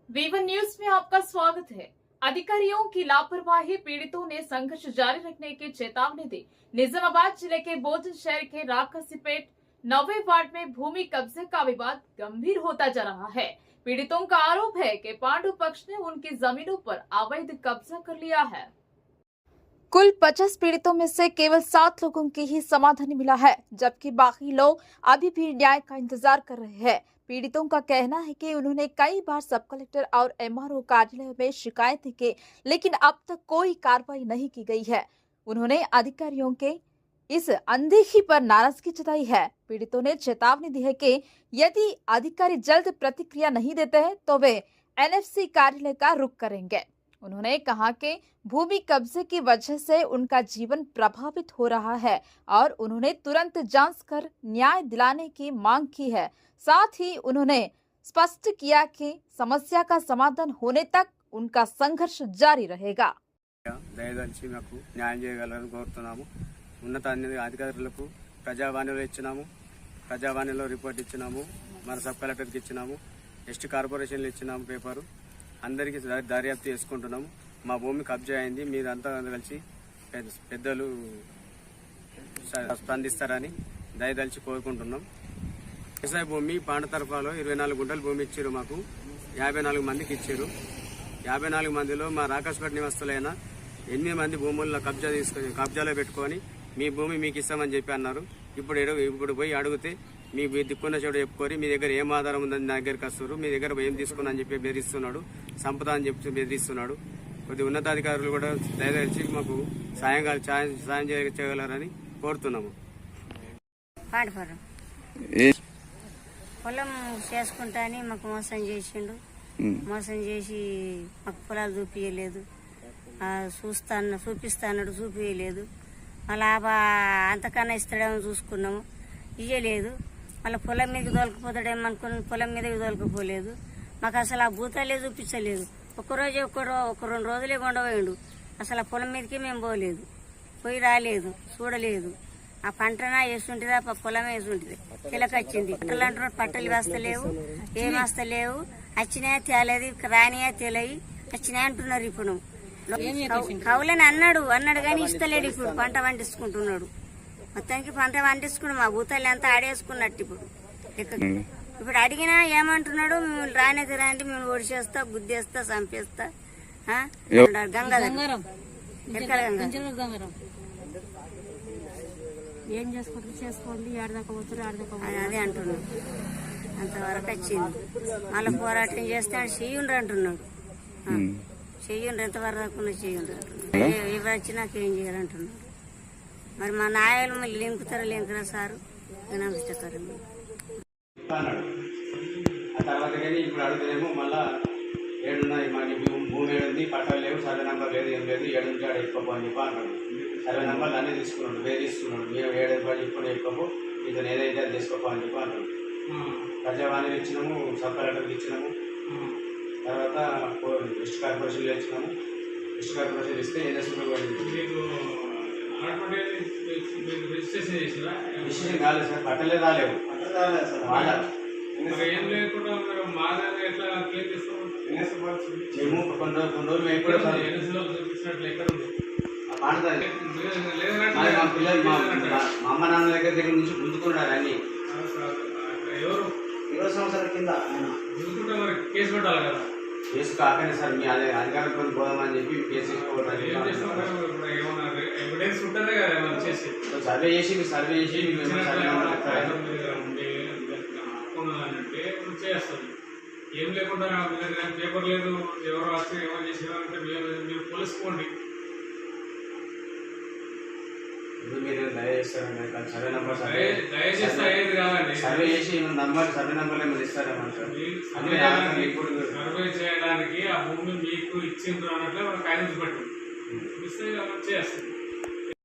V1 news में आपका स्वागत है। अधिकारियों की लापरवाही पीड़ितों ने संघर्ष जारी रखने की चेतावनी दी। निजामाबाद जिले के बोधन शहर के राकासीपेट 9वें वार्ड में भूमि कब्जे का विवाद गंभीर होता जा रहा है। पीड़ितों का आरोप है कि पांडु पक्ष ने उनकी जमीनों पर अवैध कब्जा कर लिया है। कुल 50 पीड़ितों में से केवल 7 लोगों की ही समाधान मिला है, जबकि बाकी लोग अभी भी न्याय का इंतजार कर रहे हैं। पीड़ितों का कहना है कि उन्होंने कई बार सब कलेक्टर और एमआरओ कार्यालय में शिकायतें की, लेकिन अब तक कोई कार्रवाई नहीं की गई है। उन्होंने अधिकारियों के इस अनदेखी पर नाराजगी जताई है। पीड़ितों ने चेतावनी दी है कि यदि अधिकारी जल्द प्रतिक्रिया नहीं देते हैं तो वे एनएफसी कार्यालय का रुख करेंगे। उन्होंने कहा कि भूमि कब्जे की वजह से उनका जीवन प्रभावित हो रहा है और उन्होंने तुरंत जांच कर न्याय दिलाने की मांग की है। साथ ही उन्होंने स्पष्ट किया कि समस्या का समाधान होने तक उनका संघर्ष जारी रहेगा। దయదలిచి మాకు న్యాయం చేయగలరని కోరుతున్నాము। ఉన్నత అధికారులకు ప్రజావాణిలో ఇచ్చినాము, ప్రజావాణిలో రిపోర్ట్ ఇచ్చినాము, మన సబ్ కలెక్టర్కి ఇచ్చినాము, ఎస్టీ కార్పొరేషన్లో ఇచ్చినాము పేపరు, అందరికీ దర్యాప్తు చేసుకుంటున్నాము। మా భూమి కబ్జా అయింది, మీరంతా కలిసి పెద్దలు స్పందిస్తారని దయదలిచి కోరుకుంటున్నాం। వ్యవసాయ భూమి పాండతరఫాలో 24 గుంటల భూమి ఇచ్చారు, మాకు 54 మందికి ఇచ్చారు। 54 మందిలో మా రాకాశపేట నివాసులైన 8 మంది భూముల్లో కబ్జాలో పెట్టుకొని మీ భూమి మీకు ఇస్తామని చెప్పి అన్నారు। ఇప్పుడు పోయి అడిగితే మీ దిక్కున్న చోటు చెప్పుకొని మీ దగ్గర ఏం ఆధారం ఉందని నా దగ్గరికి వస్తారు, మీ దగ్గర ఏం తీసుకున్నా అని చెప్పి బెదిరిస్తున్నాడు, సంపద అని చెప్పి బెదిరిస్తున్నాడు। కొద్ది ఉన్నతాధికారులు కూడా దయచేసి మాకు సాయం చేయగలరని కోరుతున్నాము। పొలం చేసుకుంటా అని మాకు మోసం చేసిండు, మోసం చేసి మాకు పొలాలు చూపించలేదు, చూపిస్తాడు చూపించలేదు, మళ్ళీ అంతకన్నా ఇస్తాడేమో చూసుకున్నాము, ఇయ్యలేదు। మళ్ళీ పొలం మీదకి తోలుకుపోతాడేమో అనుకుని పొలం మీదకి తోలుకుపోలేదు, మాకు అసలు ఆ భూతాలే చూపించలేదు। ఒక 2 రోజులే కొండపోయిండు, అసలు ఆ పొలం మీదకి మేము పోలేదు, పోయి రాలేదు, చూడలేదు। ఆ పంటనా వేసుంటిదా పొలమే వేసుంటిది, చిలకొచ్చింది। పట్టలు అంటున్నాడు, పట్టలు వస్తలేవు, ఏం వస్తలేవు, వచ్చినాయా తేలేదు, రానియా తేలయి, వచ్చినాయి అంటున్నారు। ఇప్పుడు కవులని అన్నాడు కానీ ఇస్తలేడు, ఇప్పుడు పంట వండించుకుంటున్నాడు, మొత్తానికి పంట వండించుకున్నాడు, మా భూతాలు అంతా ఆడేసుకున్నట్టు। ఇప్పుడు అడిగినా ఏమంటున్నాడు, మిమ్మల్ని రానేది రాండి, మేము ఒడిచేస్తా, గుద్దేస్తా, చంపేస్తా, గంగాధరం ఏం చేసుకోండి, ఆడదాకా పోతారు, అదే అంటున్నాడు। అంతవరకు వచ్చింది, మళ్ళీ పోరాటం చేస్తే ఆడు చెయ్యుండ్రు అంటున్నాడు, చెయ్యుండ్రు ఎంతవరకు చెయ్యుండ్రు అంటున్నాడు, ఎవరు వచ్చి నాకేం చేయాలంటున్నాడు। మరి మా నాయలు మళ్ళీ లింకుతారా సారు, నమస్కారం అన్నాడు। ఆ తర్వాత కానీ ఇప్పుడు అడుగుతానేమో మళ్ళా ఏడున్నాయి, మాకు భూమి ఏడుంది, పట్టాలు లేవు, సర్వే నెంబర్ లేదు, ఏం లేదు, 7 నుంచి ఆడ ఎక్కువ అని చెప్పి అన్నాడు। సర్వే నెంబర్లు అన్నీ తీసుకున్నాడు, వేధిస్తున్నాడు, మేము 7 రూపాయలు ఇప్పుడు ఎక్కువ, ఇతను ఏదైతే అది తీసుకోపో అని చెప్పి అన్నాడు। ప్రజావాణిని ఇచ్చినాము, సబ్ కలెక్టర్కి ఇచ్చినాము, తర్వాత డిస్ట్రిక్ట్ కార్పొరేషన్లో ఇచ్చినాము, డిస్ట్రిక్ట్ కార్పొరేషన్ ఇస్తే రిజిస్ట్రేషన్ కాలేదు సార్, పట్టలే రాలేవు సార్, వాళ్ళ ఏం లేకుండా కొన్ని రోజులు మేము కూడా మా పిల్లలు మా అమ్మ నాన్న దగ్గర నుంచి గుంజుకున్నారు అన్ని 20 సంవత్సరాల కింద కేసు పెట్టాలి కదా, కేసు కాకనే సార్ మీ అధికారంతో పోదామని చెప్పి కేసు ఎవిడెన్స్ ఉంటేనే కదా చేసి సర్వే చేసి అంటే చేస్తాం, ఏం లేకుండా పేపర్ లేదు, ఎవరు వస్తే ఏమో చేసేవారంటే మీరు పోలీసుకోండి, సర్వే నెంబర్ దయచేసి అయ్యేది కాదండి, సర్వే చేసి సర్వే నెంబర్ ఏమో ఇస్తారేమంటారు, సర్వే చేయడానికి ఆ భూమి మీకు ఇచ్చిండ్రు అన్నట్లు మనం కాగితం పెట్టు ఇస్తే చేస్తాం।